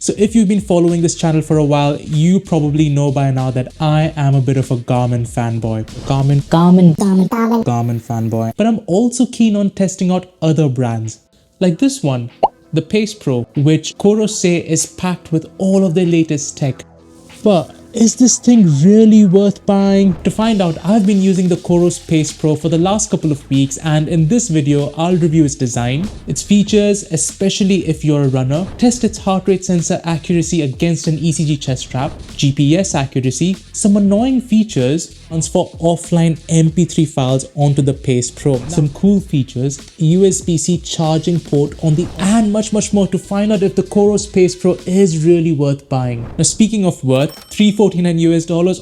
So if you've been following this channel for a while, you probably know by now that I am a bit of a Garmin fanboy. Garmin fanboy. But I'm also keen on testing out other brands, like this one, the Pace Pro, which Coros say is packed with all of their latest tech. But is this thing really worth buying? To find out, I've been using the Coros Pace Pro for the last couple of weeks, and in this video, I'll review its design, its features, especially if you're a runner, test its heart rate sensor accuracy against an ECG chest strap, GPS accuracy, some annoying features, transfer offline MP3 files onto the Pace Pro, some cool features, USB-C charging port on the and much more to find out if the Coros Pace Pro is really worth buying. Now speaking of worth, $349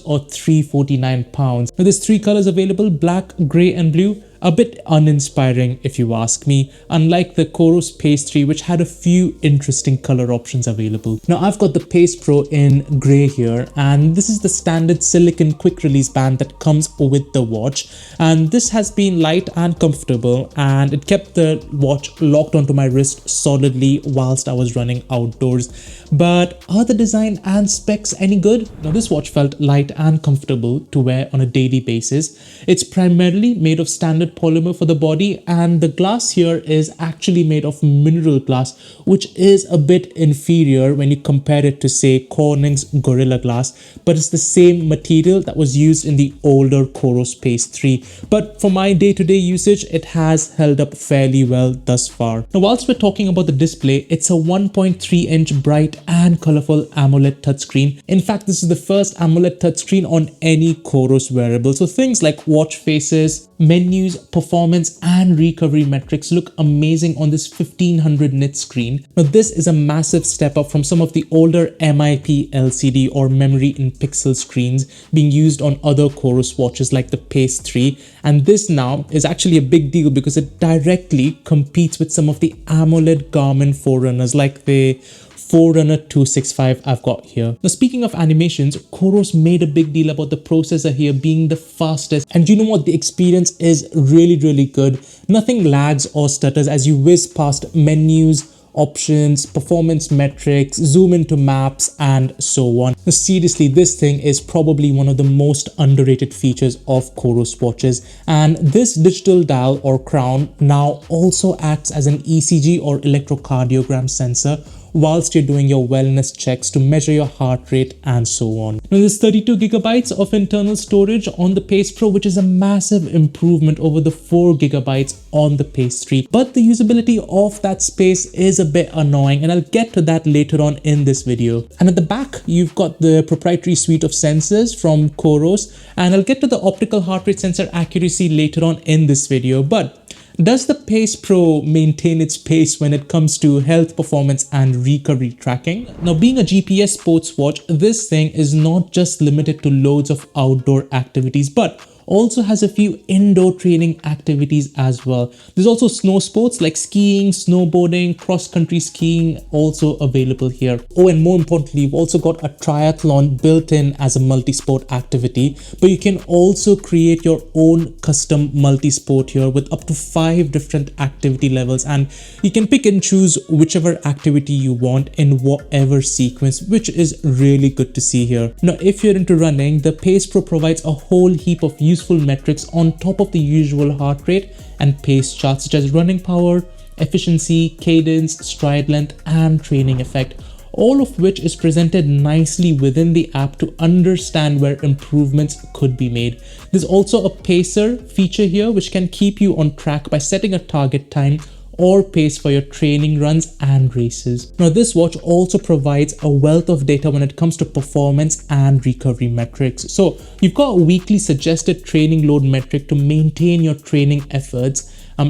or £349. Now there's three colors available: black, grey and blue. A bit uninspiring if you ask me, unlike the Coros Pace 3, which had a few interesting color options available. Now I've got the Pace Pro in grey here, and this is the standard silicone quick release band that comes with the watch, and this has been light and comfortable, and it kept the watch locked onto my wrist solidly whilst I was running outdoors. But are the design and specs any good? Now this watch felt light and comfortable to wear on a daily basis. It's primarily made of standard polymer for the body, and the glass here is actually made of mineral glass, which is a bit inferior when you compare it to, say, Corning's Gorilla Glass, but it's the same material that was used in the older Coros Pace 3. But for my day-to-day usage, it has held up fairly well thus far. Now whilst we're talking about the display, it's a 1.3-inch bright and colorful AMOLED touchscreen. In fact, this is the first AMOLED touchscreen on any Coros wearable, so things like watch faces, menus, performance and recovery metrics look amazing on this 1500 nit screen. Now this is a massive step up from some of the older MIP LCD or memory in pixel screens being used on other Coros watches like the Pace 3, and this now is actually a big deal because it directly competes with some of the AMOLED Garmin Forerunners like the Forerunner 265 I've got here. Now speaking of animations, Coros made a big deal about the processor here being the fastest, and you know what, the experience is really good. Nothing lags or stutters as you whiz past menus, options, performance metrics, zoom into maps and so on. Now, seriously, this thing is probably one of the most underrated features of Coros watches, and this digital dial or crown now also acts as an ECG or electrocardiogram sensor whilst you're doing your wellness checks to measure your heart rate and so on. Now there's 32 gigabytes of internal storage on the Pace Pro, which is a massive improvement over the 4 gigabytes on the Pace 3. But the usability of that space is a bit annoying, and I'll get to that later on in this video. And at the back, you've got the proprietary suite of sensors from Coros, and I'll get to the optical heart rate sensor accuracy later on in this video. But does the Pace Pro maintain its pace when it comes to health, performance and recovery tracking? Now being a GPS sports watch, this thing is not just limited to loads of outdoor activities, but also has a few indoor training activities as well. There's also snow sports like skiing, snowboarding, cross-country skiing also available here. Oh, and more importantly, you've also got a triathlon built in as a multi-sport activity, but you can also create your own custom multi-sport here with up to 5 different activity levels, and you can pick and choose whichever activity you want in whatever sequence, which is really good to see here. Now, if you're into running, the Pace Pro provides a whole heap of useful metrics on top of the usual heart rate and pace charts such as running power, efficiency, cadence, stride length and training effect, all of which is presented nicely within the app to understand where improvements could be made. There's also a pacer feature here which can keep you on track by setting a target time or pace for your training runs and races. Now this watch also provides a wealth of data when it comes to performance and recovery metrics. So you've got a weekly suggested training load metric to maintain your training efforts,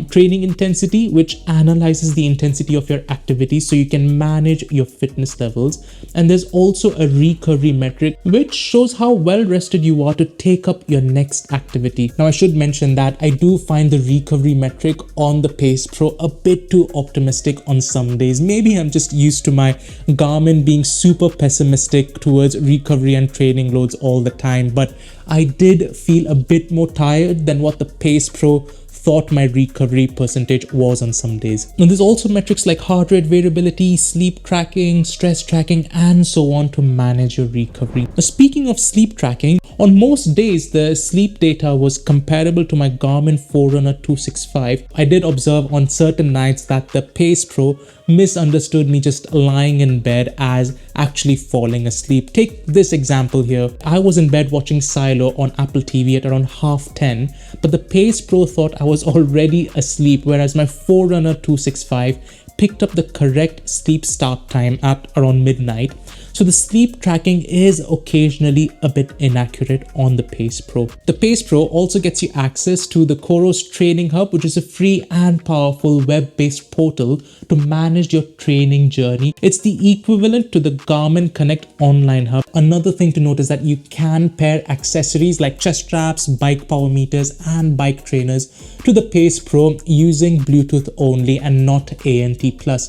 training intensity, which analyzes the intensity of your activities so you can manage your fitness levels, and there's also a recovery metric which shows how well rested you are to take up your next activity. Now I should mention that I do find the recovery metric on the Pace Pro a bit too optimistic on some days. Maybe I'm just used to my Garmin being super pessimistic towards recovery and training loads all the time, but I did feel a bit more tired than what the Pace Pro thought my recovery percentage was on some days. Now there's also metrics like heart rate variability, sleep tracking, stress tracking, and so on to manage your recovery. Now speaking of sleep tracking, on most days the sleep data was comparable to my Garmin Forerunner 265. I did observe on certain nights that the Pace Pro misunderstood me just lying in bed as actually falling asleep. Take this example here. I was in bed watching Silo on Apple TV at around 10:30, but the Pace Pro thought I was already asleep, whereas my Forerunner 265 picked up the correct sleep start time at around midnight. So the sleep tracking is occasionally a bit inaccurate on the Pace Pro. The Pace Pro also gets you access to the Coros Training Hub, which is a free and powerful web-based portal to manage your training journey. It's the equivalent to the Garmin Connect online hub. Another thing to note is that you can pair accessories like chest straps, bike power meters, and bike trainers to the Pace Pro using Bluetooth only and not ANT+.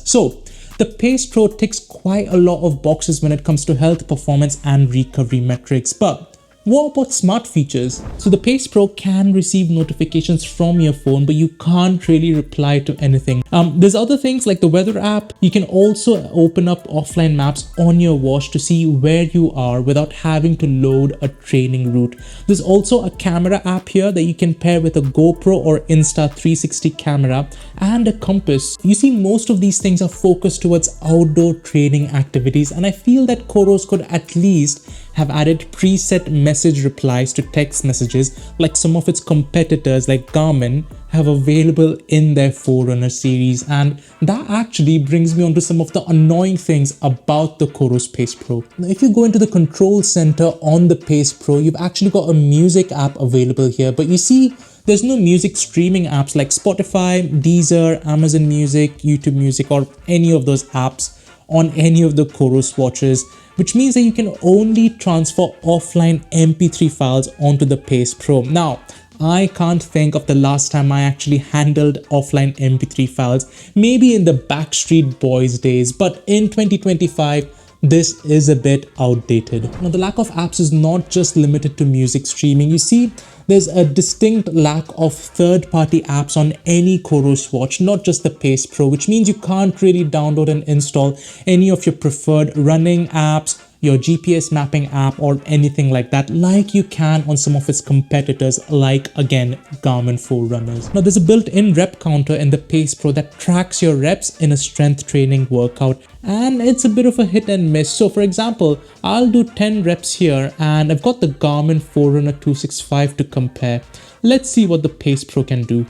So the Pace Pro ticks quite a lot of boxes when it comes to health, performance, and recovery metrics. But what about smart features? So the Pace Pro can receive notifications from your phone, but you can't really reply to anything. There's other things like the weather app. You can also open up offline maps on your watch to see where you are without having to load a training route. There's also a camera app here that you can pair with a GoPro or Insta360 camera and a compass. You see, most of these things are focused towards outdoor training activities, and I feel that Coros could at least have added preset message replies to text messages like some of its competitors like Garmin have available in their Forerunner series. And that actually brings me on to some of the annoying things about the Coros Pace Pro. Now, if you go into the control center on the Pace Pro, you've actually got a music app available here, but you see there's no music streaming apps like Spotify, Deezer, Amazon Music, YouTube Music, or any of those apps on any of the Coros watches, which means that you can only transfer offline MP3 files onto the Pace Pro. Now, I can't think of the last time I actually handled offline MP3 files, maybe in the Backstreet Boys days, but in 2025, this is a bit outdated. Now, the lack of apps is not just limited to music streaming. You see, there's a distinct lack of third-party apps on any Coros watch, not just the Pace Pro, which means you can't really download and install any of your preferred running apps, your GPS mapping app, or anything like that, like you can on some of its competitors, like again Garmin Forerunners. Now there's a built-in rep counter in the Pace Pro that tracks your reps in a strength training workout, and it's a bit of a hit and miss. So for example, I'll do 10 reps here and I've got the Garmin Forerunner 265 to compare. Let's see what the Pace Pro can do.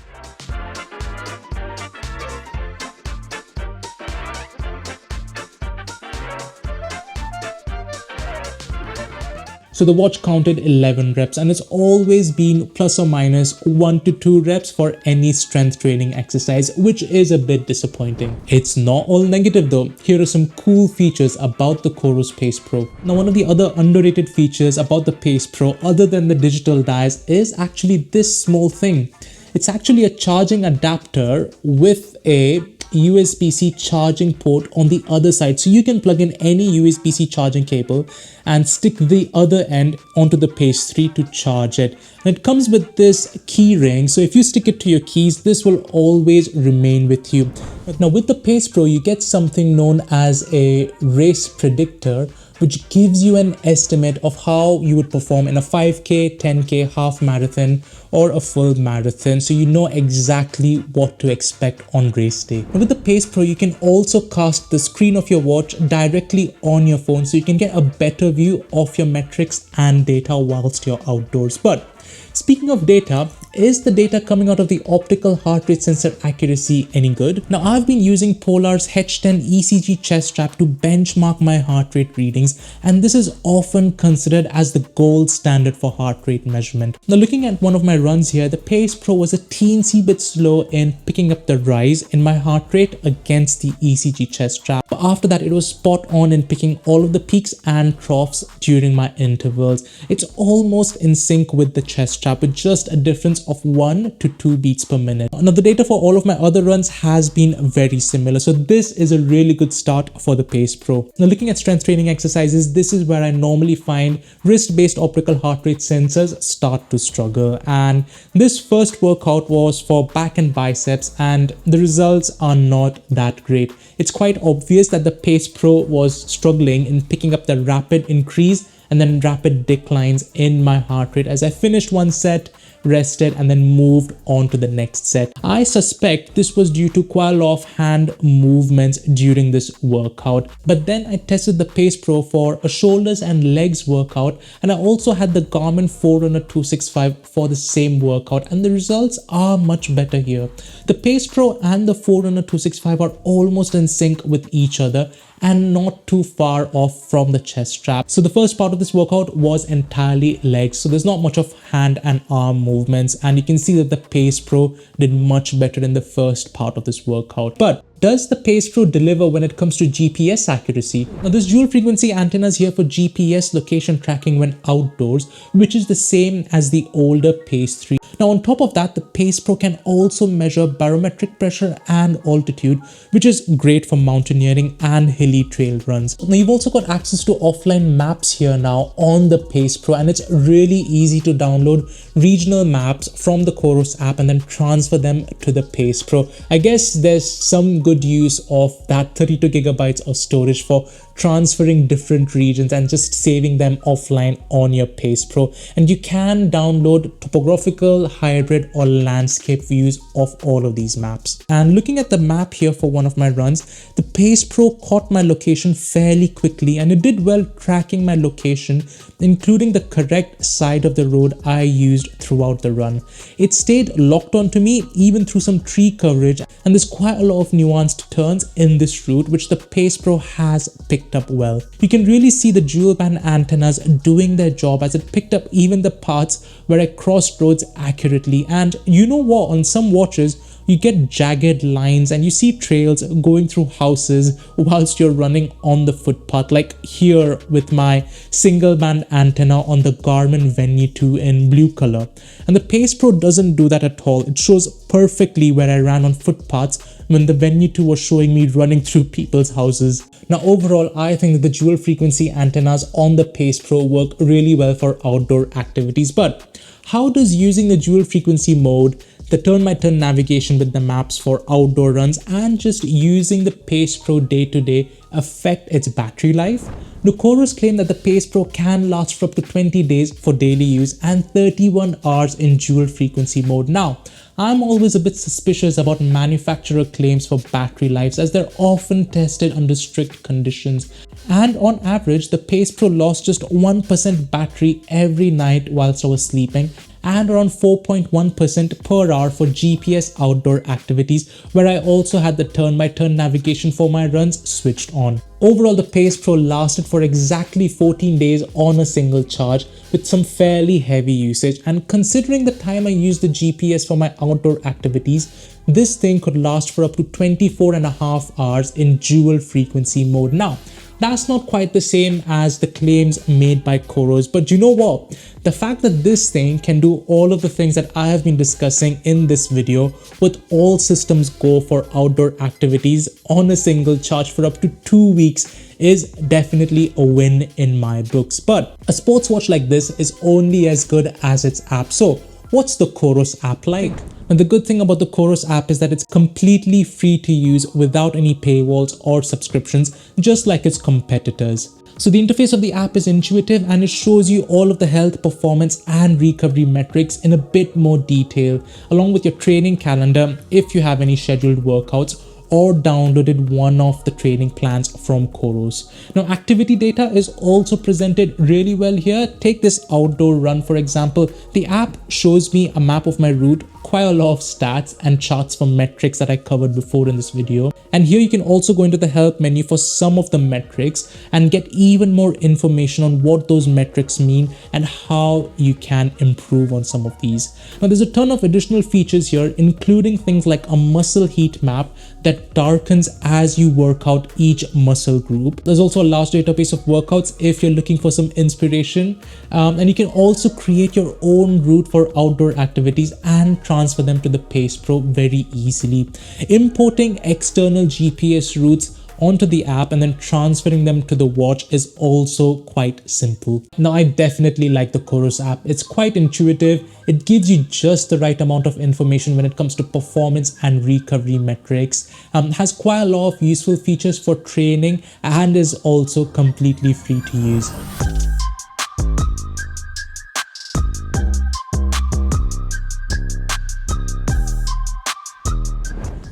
So the watch counted 11 reps, and it's always been plus or minus 1 to 2 reps for any strength training exercise, which is a bit disappointing. It's not all negative though. Here are some cool features about the Coros Pace Pro. Now, one of the other underrated features about the Pace Pro, other than the digital dials, is actually this small thing. It's actually a charging adapter with a USB-C charging port on the other side, so you can plug in any USB-C charging cable and stick the other end onto the Pace 3 to charge it. And it comes with this key ring, so if you stick it to your keys, this will always remain with you. Now with the Pace Pro, you get something known as a race predictor, which gives you an estimate of how you would perform in a 5K, 10K, half marathon, or a full marathon, so you know exactly what to expect on race day. And with the Pace Pro, you can also cast the screen of your watch directly on your phone, so you can get a better view of your metrics and data whilst you're outdoors. But speaking of data, is the data coming out of the optical heart rate sensor accuracy any good? Now, I've been using Polar's H10 ECG chest strap to benchmark my heart rate readings, and this is often considered as the gold standard for heart rate measurement. Now, looking at one of my runs here, the Pace Pro was a teensy bit slow in picking up the rise in my heart rate against the ECG chest strap. But after that, it was spot on in picking all of the peaks and troughs during my intervals. It's almost in sync with the chest strap, with just a difference of 1 to 2 beats per minute. Now the data for all of my other runs has been very similar, so this is a really good start for the Pace Pro. Now looking at strength training exercises, this is where I normally find wrist-based optical heart rate sensors start to struggle, and this first workout was for back and biceps, and the results are not that great. It's quite obvious that the Pace Pro was struggling in picking up the rapid increase and then rapid declines in my heart rate as I finished one set, rested, and then moved on to the next set. I suspect this was due to quite a lot of hand movements during this workout. But then I tested the Pace Pro for a shoulders and legs workout, and I also had the Garmin Forerunner 265 for the same workout, and the results are much better here. The Pace Pro and the Forerunner 265 are almost in sync with each other and not too far off from the chest strap. So the first part of this workout was entirely legs, so there's not much of hand and arm movements, and you can see that the Pace Pro did much better in the first part of this workout. But does the Pace Pro deliver when it comes to GPS accuracy? Now this dual frequency antenna is here for GPS location tracking when outdoors, which is the same as the older Pace 3. Now on top of that, the Pace Pro can also measure barometric pressure and altitude, which is great for mountaineering and hilly trail runs. Now you've also got access to offline maps here now on the Pace Pro, and it's really easy to download regional maps from the Coros app and then transfer them to the Pace Pro. I guess there's some good use of that 32 gigabytes of storage for transferring different regions and just saving them offline on your Pace Pro. And you can download topographical, hybrid, or landscape views of all of these maps. And looking at the map here for one of my runs, the Pace Pro caught my location fairly quickly, and it did well tracking my location, including the correct side of the road I used throughout the run. It stayed locked onto me even through some tree coverage, and there's quite a lot of nuanced turns in this route which the Pace Pro has picked up well. You can really see the dual band antennas doing their job as it picked up even the parts where I crossed roads accurately. And you know what, on some watches you get jagged lines and you see trails going through houses whilst you're running on the footpath, like here with my single band antenna on the Garmin Venue 2 in blue color. And the Pace Pro doesn't do that at all. It shows perfectly where I ran on footpaths when the Venue 2 was showing me running through people's houses. Now overall, I think that the dual frequency antennas on the Pace Pro work really well for outdoor activities. But how does using the dual frequency mode, the turn-by-turn navigation with the maps for outdoor runs, and just using the Pace Pro day-to-day affect its battery life? The Coros claim that the Pace Pro can last for up to 20 days for daily use and 31 hours in dual frequency mode. Now, I'm always a bit suspicious about manufacturer claims for battery lives as they're often tested under strict conditions. And on average, the Pace Pro lost just 1% battery every night whilst I was sleeping, and around 4.1% per hour for GPS outdoor activities, where I also had the turn-by-turn navigation for my runs switched on. Overall, the Pace Pro lasted for exactly 14 days on a single charge with some fairly heavy usage, and considering the time I used the GPS for my outdoor activities, this thing could last for up to 24.5 hours in dual frequency mode. Now, that's not quite the same as the claims made by Coros, but you know what? The fact that this thing can do all of the things that I have been discussing in this video with all systems go for outdoor activities on a single charge for up to 2 weeks is definitely a win in my books. But a sports watch like this is only as good as its app. So what's the Coros app like? And the good thing about the Coros app is that it's completely free to use without any paywalls or subscriptions, just like its competitors. So the interface of the app is intuitive and it shows you all of the health, performance and recovery metrics in a bit more detail, along with your training calendar if you have any scheduled workouts or downloaded one of the training plans from Coros. Now, activity data is also presented really well here. Take this outdoor run, for example. The app shows me a map of my route quite a lot of stats and charts for metrics that I covered before in this video. And here you can also go into the help menu for some of the metrics and get even more information on what those metrics mean and how you can improve on some of these. Now there's a ton of additional features here, including things like a muscle heat map that darkens as you work out each muscle group. There's also a large database of workouts if you're looking for some inspiration, and you can also create your own route for outdoor activities and transfer them to the Pace Pro very easily. Importing external GPS routes onto the app and then transferring them to the watch is also quite simple. Now I definitely like the Coros app. It's quite intuitive. It gives you just the right amount of information when it comes to performance and recovery metrics. Has quite a lot of useful features for training and is also completely free to use.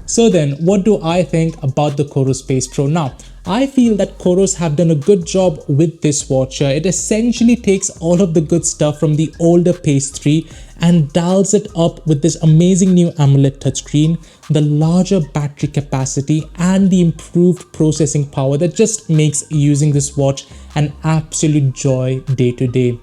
So then, what do I think about the Coros Pace Pro? Now, I feel that Coros have done a good job with this watch. It essentially takes all of the good stuff from the older Pace 3 and dials it up with this amazing new AMOLED touchscreen, the larger battery capacity, and the improved processing power that just makes using this watch an absolute joy day to day.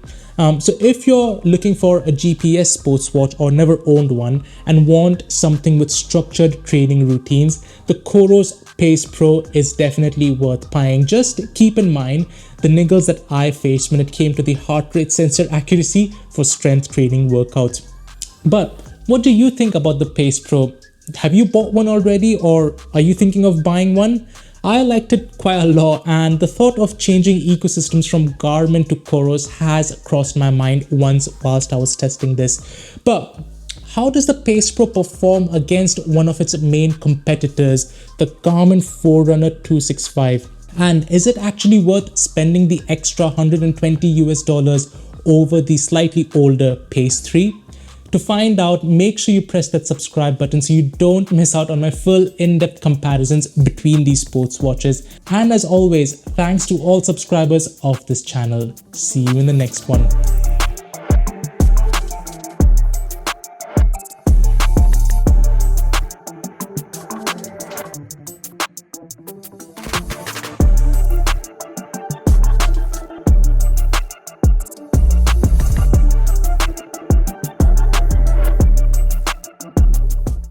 So if you're looking for a GPS sports watch or never owned one and want something with structured training routines, the Coros Pace Pro is definitely worth buying. Just keep in mind the niggles that I faced when it came to the heart rate sensor accuracy for strength training workouts. But what do you think about the Pace Pro? Have you bought one already, or are you thinking of buying one? I liked it quite a lot, and the thought of changing ecosystems from Garmin to Coros has crossed my mind once whilst I was testing this. But how does the Pace Pro perform against one of its main competitors, the Garmin Forerunner 265? And is it actually worth spending the extra $120 over the slightly older Pace 3? To find out, make sure you press that subscribe button so you don't miss out on my full in-depth comparisons between these sports watches. And as always, thanks to all subscribers of this channel. See you in the next one.